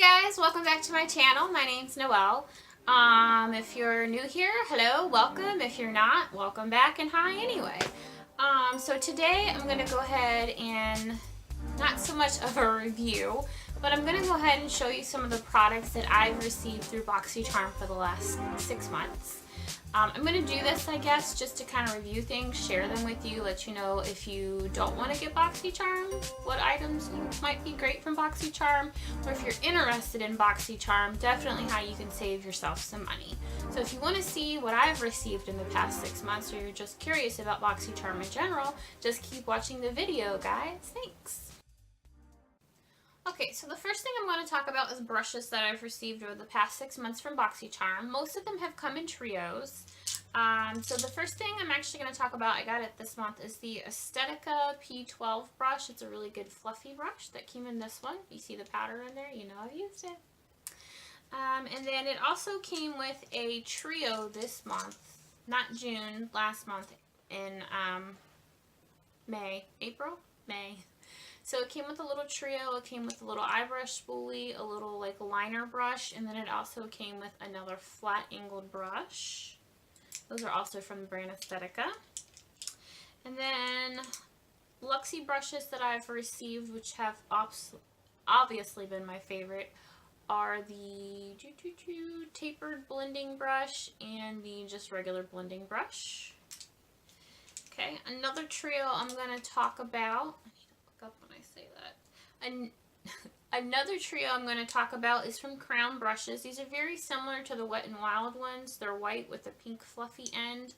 guys, welcome back to my channel. My name's Noelle. If you're new here, hello, welcome. If you're not, welcome back and hi anyway. So today I'm going to go ahead and not so much of a review, but I'm going to go ahead and show you some of the products that I've received through Boxycharm for the last 6 months. I'm going to do this, I guess, just to kind of review things, share them with you, let you know if you don't want to get Boxycharm, what items might be great from Boxycharm, or if you're interested in Boxycharm, definitely how you can save yourself some money. So if you want to see what I've received in the past 6 months, or you're just curious about Boxycharm in general, just keep watching the video, guys. Thanks! Okay, so the first thing I'm going to talk about is brushes that I've received over the past 6 months from Boxycharm. Most of them have come in trios. So the first thing I'm actually going to talk about, I got it this month, is the Estetica P12 brush. It's a really good fluffy brush that came in this one. You see the powder in there? You know I've used it. And then it also came with a trio this month, not June, last month in May. So it came with a little trio, it came with a little eye brush spoolie, a little like liner brush, and then it also came with another flat angled brush. Those are also from the brand Estetica. And then Luxie brushes that I've received, which have obviously been my favorite, are the tapered blending brush and the just regular blending brush. Okay, another trio I'm going to talk about. Up when I say that. Another trio I'm going to talk about is from Crown Brushes. These are very similar to the Wet n Wild ones. They're white with a pink fluffy end.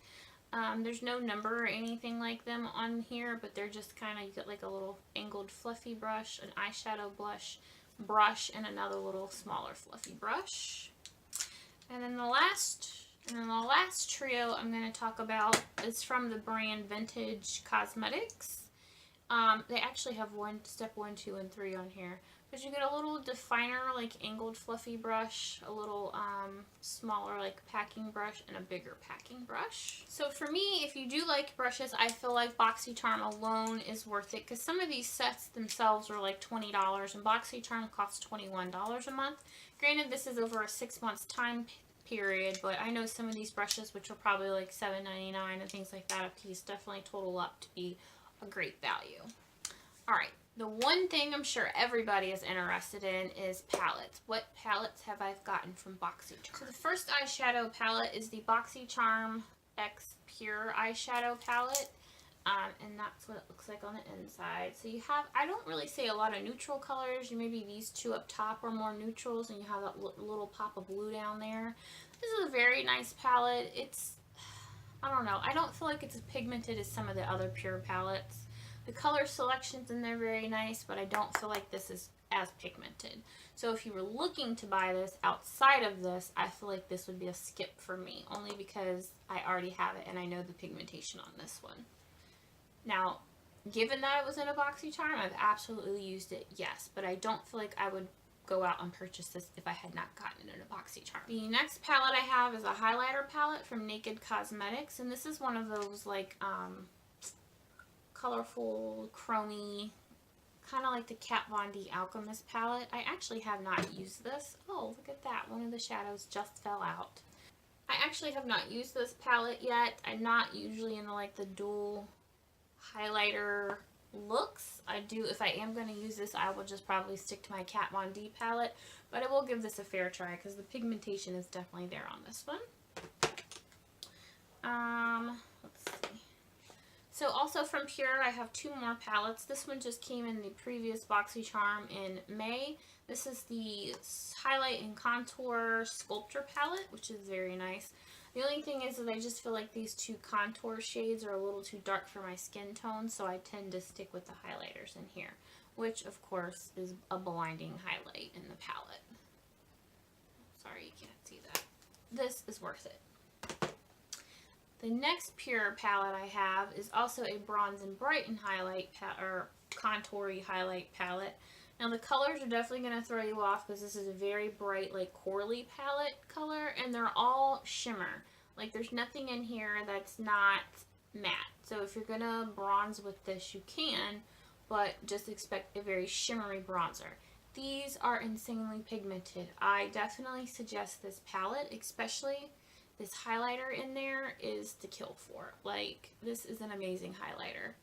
There's no number or anything like them on here, but they're just kind of, you get like a little angled fluffy brush, an eyeshadow brush, and another little smaller fluffy brush. And then the last trio I'm going to talk about is from the brand Vintage Cosmetics. They actually have step 1, 2, and 3 on here. But you get a little definer, like angled fluffy brush, a little smaller like packing brush, and a bigger packing brush. So for me, if you do like brushes, I feel like Boxycharm alone is worth it, because some of these sets themselves are like $20 and Boxycharm costs $21 a month. Granted, this is over a 6 months time period, but I know some of these brushes, which are probably like $7.99 and things like that a piece, definitely total up to be a great value. Alright, the one thing I'm sure everybody is interested in is palettes. What palettes have I gotten from Boxycharm? So the first eyeshadow palette is the Boxycharm X Pure eyeshadow palette. And that's what it looks like on the inside. So you have, I don't really say a lot of neutral colors. You maybe these two up top are more neutrals, and you have that little pop of blue down there. This is a very nice palette. It's, I don't know, I don't feel like it's as pigmented as some of the other Pure palettes. The color selections in there are very nice, but I don't feel like this is as pigmented. So if you were looking to buy this outside of this, I feel like this would be a skip for me, only because I already have it and I know the pigmentation on this one. Now, given that it was in a Boxycharm, I've absolutely used it, yes, but I don't feel like I would go out and purchase this if I had not gotten it in a Boxycharm. The next palette I have is a highlighter palette from Naked Cosmetics, and this is one of those like colorful, chromy, kind of like the Kat Von D Alchemist palette. I actually have not used this. Oh, look at that. One of the shadows just fell out. I actually have not used this palette yet. I'm not usually into like the dual highlighter looks. If I am going to use this, I will just probably stick to my Kat Von D palette, but I will give this a fair try because the pigmentation is definitely there on this one. Let's see. So also from Pure, I have 2 more palettes. This one just came in the previous Boxycharm in May. This is the Highlight and Contour Sculpture palette, which is very nice. The only thing is that I just feel like these 2 contour shades are a little too dark for my skin tone, so I tend to stick with the highlighters in here, which of course is a blinding highlight in the palette. Sorry, you can't see that. This is worth it. The next Pure palette I have is also a Bronze and Brighten highlight or contoury highlight palette. Now the colors are definitely going to throw you off because this is a very bright like corally palette color, and they're all shimmer. Like there's nothing in here that's not matte. So if you're going to bronze with this, you can, but just expect a very shimmery bronzer. These are insanely pigmented. I definitely suggest this palette, especially this highlighter in there is to kill for. Like, this is an amazing highlighter.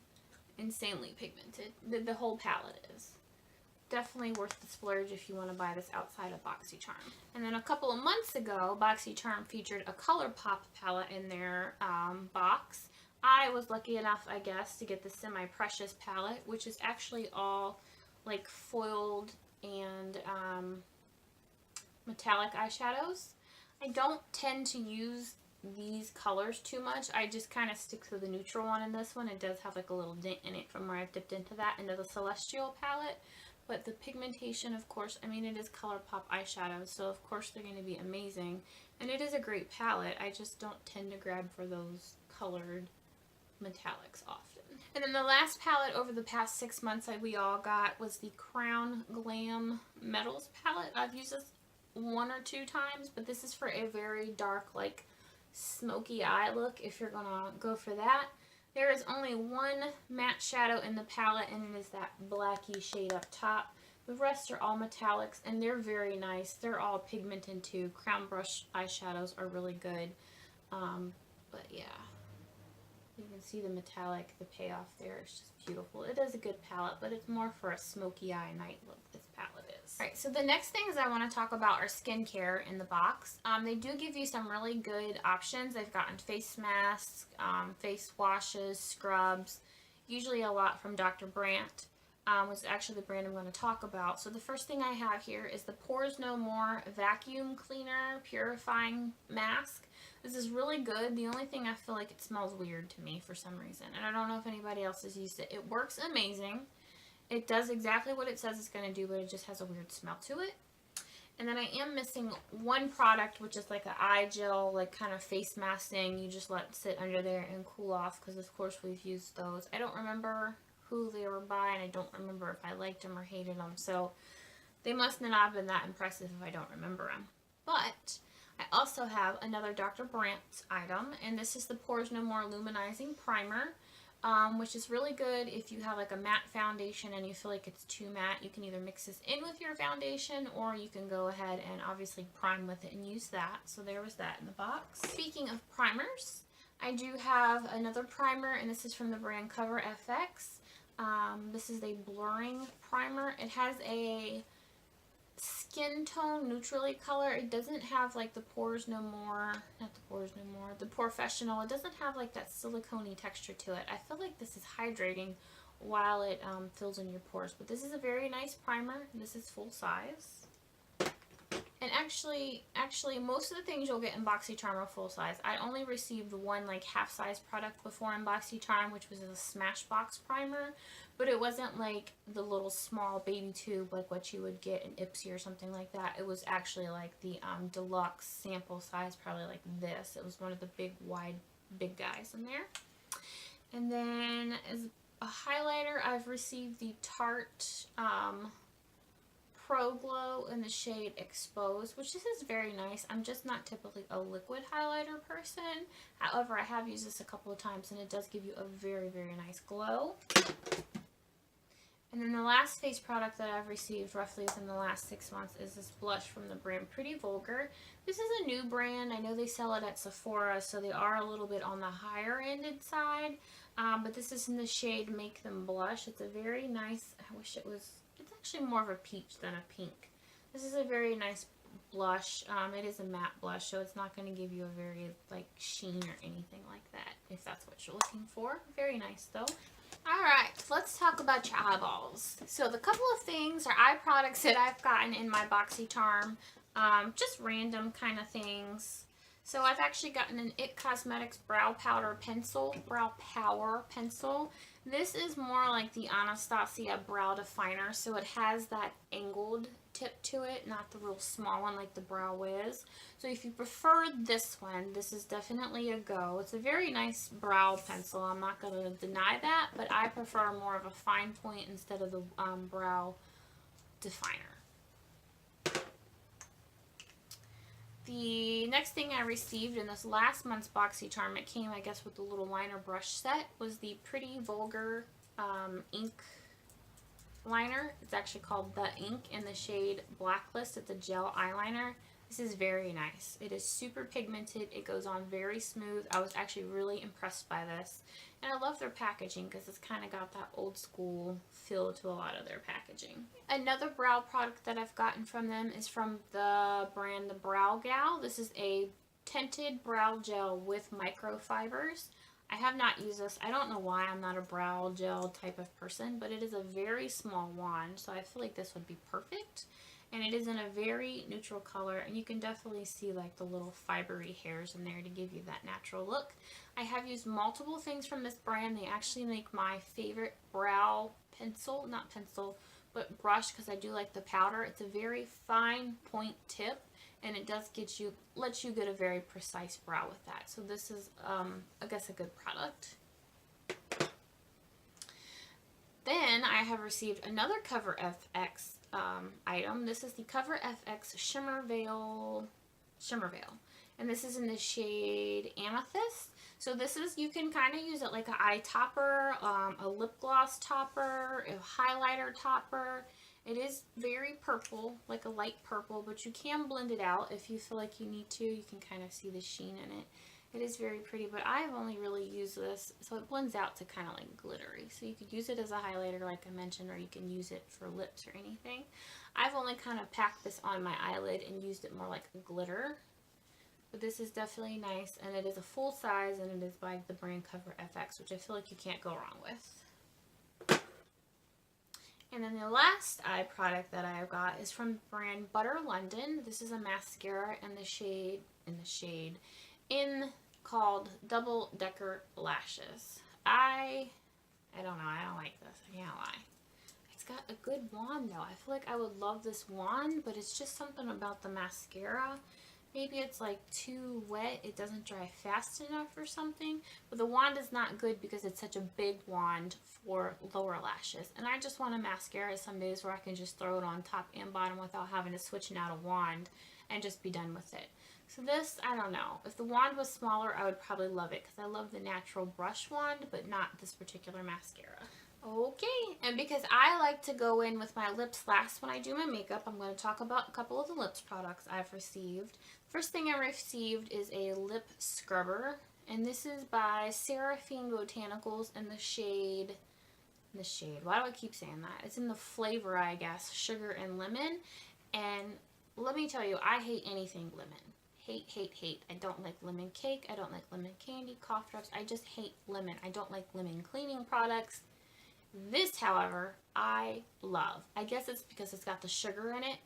Insanely pigmented. The whole palette is. Definitely worth the splurge if you want to buy this outside of Boxycharm. And then a couple of months ago, Boxycharm featured a ColourPop palette in their box. I was lucky enough, I guess, to get the Semi-Precious palette, which is actually all like foiled and metallic eyeshadows. I don't tend to use these colors too much. I just kind of stick to the neutral one in this one. It does have like a little dent in it from where I've dipped into the Celestial palette. But the pigmentation, of course, I mean, it is ColourPop eyeshadows, so of course they're going to be amazing. And it is a great palette. I just don't tend to grab for those colored metallics often. And then the last palette over the past 6 months that we all got was the Crown Glam Metals palette. I've used this 1 or 2 times, but this is for a very dark, like, smoky eye look if you're going to go for that. There is only one matte shadow in the palette, and it is that blacky shade up top. The rest are all metallics, and they're very nice. They're all pigmented too. Crown brush eyeshadows are really good. But yeah. You can see the metallic, the payoff there. It's just beautiful. It is a good palette, but it's more for a smoky eye night look, this palette is. Alright, so the next things I want to talk about are skincare in the box. They do give you some really good options. They've gotten face masks, face washes, scrubs, usually a lot from Dr. Brandt, which is actually the brand I'm going to talk about. So the first thing I have here is the Pores No More Vacuum Cleaner Purifying Mask. This is really good. The only thing I feel like it smells weird to me for some reason. And I don't know if anybody else has used it. It works amazing. It does exactly what it says it's going to do, but it just has a weird smell to it. And then I am missing one product, which is like an eye gel, like kind of face mask thing. You just let it sit under there and cool off, because of course we've used those. I don't remember who they were by, and I don't remember if I liked them or hated them. So they must not have been that impressive if I don't remember them. But I also have another Dr. Brandt item, and this is the Pores No More Luminizing Primer, which is really good if you have like a matte foundation and you feel like it's too matte. You can either mix this in with your foundation, or you can go ahead and obviously prime with it and use that. So there was that in the box. Speaking of primers, I do have another primer, and this is from the brand Cover FX. This is a blurring primer. It has a skin tone neutrally color. It doesn't have like the Pores No More, not the Pores No More, the Professional. It doesn't have like that silicone-y texture to it. I feel like this is hydrating while it fills in your pores. But this is a very nice primer. This is full size. And actually, most of the things you'll get in Boxycharm are full size. I only received one like half-size product before in Boxycharm, which was a Smashbox primer. But it wasn't like the little small baby tube like what you would get in Ipsy or something like that. It was actually like the deluxe sample size, probably like this. It was one of the big, wide, big guys in there. And then as a highlighter, I've received the Tarte Pro Glow in the shade Exposed, which this is very nice. I'm just not typically a liquid highlighter person. However, I have used this a couple of times, and it does give you a very, very nice glow. And then the last face product that I've received roughly within the last 6 months is this blush from the brand Pretty Vulgar. This is a new brand. I know they sell it at Sephora, so they are a little bit on the higher ended side. But this is in the shade Make Them Blush. It's a very nice, I wish it was, it's actually more of a peach than a pink. This is a very nice blush. It is a matte blush, so it's not going to give you a very like sheen or anything like that, if that's what you're looking for. Very nice though. Alright, let's talk about your eyeballs. So the couple of things are eye products that I've gotten in my Boxycharm. Just random kind of things. So I've actually gotten an IT Cosmetics Brow Power Pencil. This is more like the Anastasia Brow Definer, so it has that angled tip to it, not the real small one like the Brow Wiz. So if you prefer this one, this is definitely a go. It's a very nice brow pencil, I'm not going to deny that, but I prefer more of a fine point instead of the Brow Definer. The next thing I received in this last month's Boxycharm, it came I guess with the little liner brush set, was the Pretty Vulgar ink liner. It's actually called The Ink in the shade Blacklist. It's a gel eyeliner. This is very nice. It is super pigmented. It goes on very smooth. I was actually really impressed by this. And I love their packaging because it's kind of got that old school feel to a lot of their packaging. Another brow product that I've gotten from them is from the brand The Brow Gal. This is a tinted brow gel with microfibers. I have not used this. I don't know why. I'm not a brow gel type of person, but it is a very small wand, so I feel like this would be perfect. And it is in a very neutral color, and you can definitely see like the little fibery hairs in there to give you that natural look. I have used multiple things from this brand. They actually make my favorite brow pencil, not pencil, but brush, because I do like the powder. It's a very fine point tip, and it does lets you get a very precise brow with that. So this is, I guess, a good product. Then I have received another Cover FX item. This is the Cover FX Shimmer Veil, and this is in the shade Amethyst. So this is, you can kind of use it like an eye topper, a lip gloss topper, a highlighter topper. It is very purple, like a light purple, but you can blend it out if you feel like you need to. You can kind of see the sheen in it. It is very pretty, but I've only really used this, so it blends out to kind of like glittery. So you could use it as a highlighter like I mentioned, or you can use it for lips or anything. I've only kind of packed this on my eyelid and used it more like a glitter. But this is definitely nice, and it is a full size, and it is by the brand Cover FX, which I feel like you can't go wrong with. And then the last eye product that I got is from the brand Butter London. This is a mascara in the shade called Double Decker Lashes. I don't know, I don't like this, I can't lie. It's got a good wand though. I feel like I would love this wand, but it's just something about the mascara. Maybe it's like too wet, it doesn't dry fast enough or something. But the wand is not good because it's such a big wand for lower lashes. And I just want a mascara some days where I can just throw it on top and bottom without having to switch out a wand and just be done with it. So this, I don't know. If the wand was smaller, I would probably love it because I love the natural brush wand, but not this particular mascara. Okay, and because I like to go in with my lips last when I do my makeup, I'm going to talk about a couple of the lips products I've received. First thing I received is a lip scrubber, and this is by Seraphine Botanicals in the shade, why do I keep saying that? It's in the flavor, I guess, Sugar and Lemon, and let me tell you, I hate anything lemon. Hate, hate, hate. I don't like lemon cake, I don't like lemon candy, cough drops, I just hate lemon. I don't like lemon cleaning products. This, however, I love. I guess it's because it's got the sugar in it,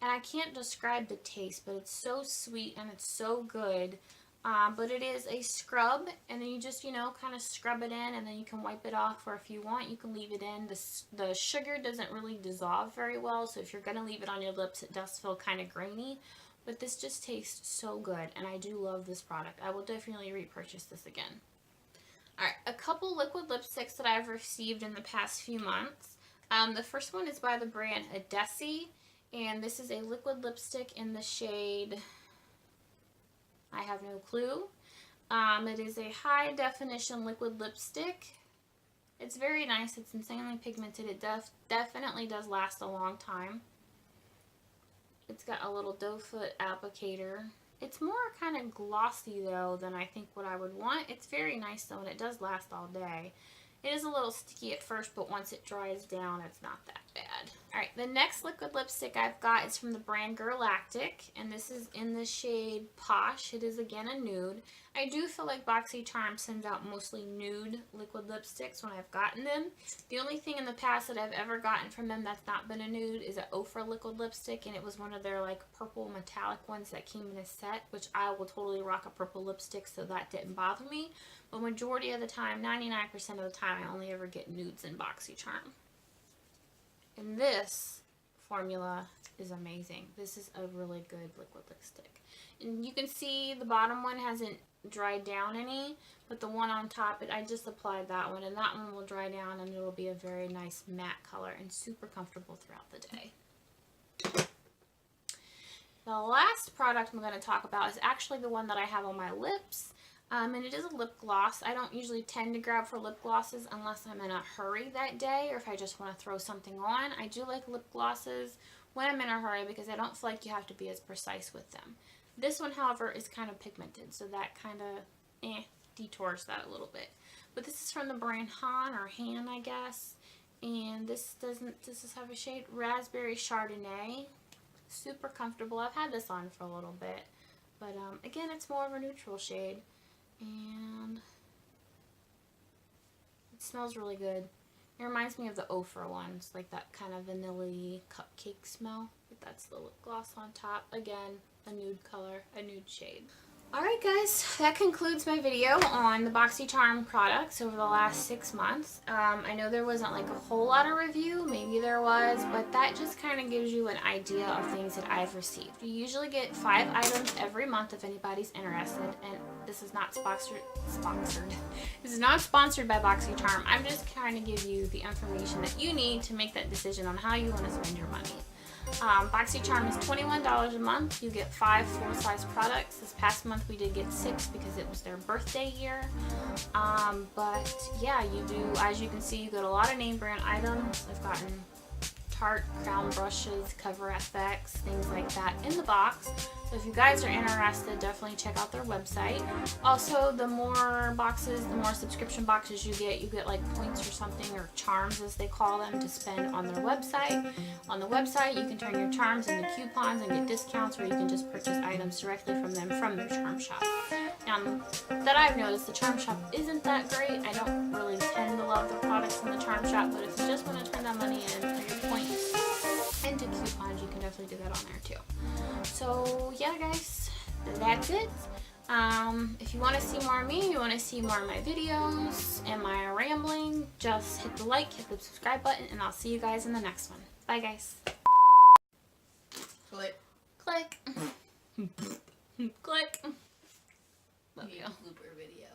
and I can't describe the taste, but it's so sweet and it's so good. But it is a scrub, and then you just, kind of scrub it in, and then you can wipe it off, or if you want, you can leave it in. The sugar doesn't really dissolve very well, so if you're going to leave it on your lips, it does feel kind of grainy. But this just tastes so good, and I do love this product. I will definitely repurchase this again. Alright, a couple liquid lipsticks that I've received in the past few months. The first one is by the brand Adesi, and this is a liquid lipstick in the shade, I have no clue. It is a high definition liquid lipstick. It's very nice, it's insanely pigmented, it definitely does last a long time. It's got a little doe foot applicator. It's more kind of glossy though than I think what I would want. It's very nice though, and it does last all day. It is a little sticky at first, but once it dries down, it's not that bad. Alright, the next liquid lipstick I've got is from the brand Galactic, and this is in the shade Posh. It is again a nude. I do feel like Boxycharm sends out mostly nude liquid lipsticks when I've gotten them. The only thing in the past that I've ever gotten from them that's not been a nude is an Ofra liquid lipstick, and it was one of their like purple metallic ones that came in a set, which I will totally rock a purple lipstick, so that didn't bother me. But majority of the time, 99% of the time, I only ever get nudes in Boxycharm. And this formula is amazing. This is a really good liquid lipstick. And you can see the bottom one hasn't dried down any, but the one on top, I just applied that one, and that one will dry down, and it will be a very nice matte color and super comfortable throughout the day. The last product I'm going to talk about is actually the one that I have on my lips. And it is a lip gloss. I don't usually tend to grab for lip glosses unless I'm in a hurry that day or if I just want to throw something on. I do like lip glosses when I'm in a hurry because I don't feel like you have to be as precise with them. This one, however, is kind of pigmented, so that kind of detours that a little bit. But this is from the brand Han, or Han, I guess. And this does have a shade Raspberry Chardonnay. Super comfortable. I've had this on for a little bit. But again, it's more of a neutral shade. And it smells really good. It reminds me of the Ofra ones, like that kind of vanilla-y cupcake smell. But that's the lip gloss on top. Again, a nude color, a nude shade. Alright guys, that concludes my video on the Boxycharm products over the last 6 months. I know there wasn't like a whole lot of review, maybe there was, but that just kind of gives you an idea of things that I've received. You usually get 5 items every month if anybody's interested, and this is not sponsored. This is not sponsored by Boxycharm. I'm just trying to give you the information that you need to make that decision on how you want to spend your money. Boxycharm is $21 a month. You get 5 full-size products. This past month we did get 6 because it was their birthday year. But yeah, you do, as you can see, you get a lot of name brand items. I've gotten Tarte, Crown brushes, Cover FX, things like that in the box. So if you guys are interested, definitely check out their website. Also, the more boxes, the more subscription boxes you get like points or something, or charms as they call them, to spend on their website. On the website, you can turn your charms into coupons and get discounts, or you can just purchase items directly from them from their charm shop. Now, that I've noticed, the charm shop isn't that great. I don't really tend to love the products in the charm shop, but if you just want to turn that money in, or your points into coupons, you can definitely do that on there too. So yeah guys, that's it. If you want to see more of me, you want to see more of my videos and my rambling, just hit the like, hit the subscribe button, and I'll see you guys in the next one. Bye guys. Click. Click. Click. Love you. Blooper video.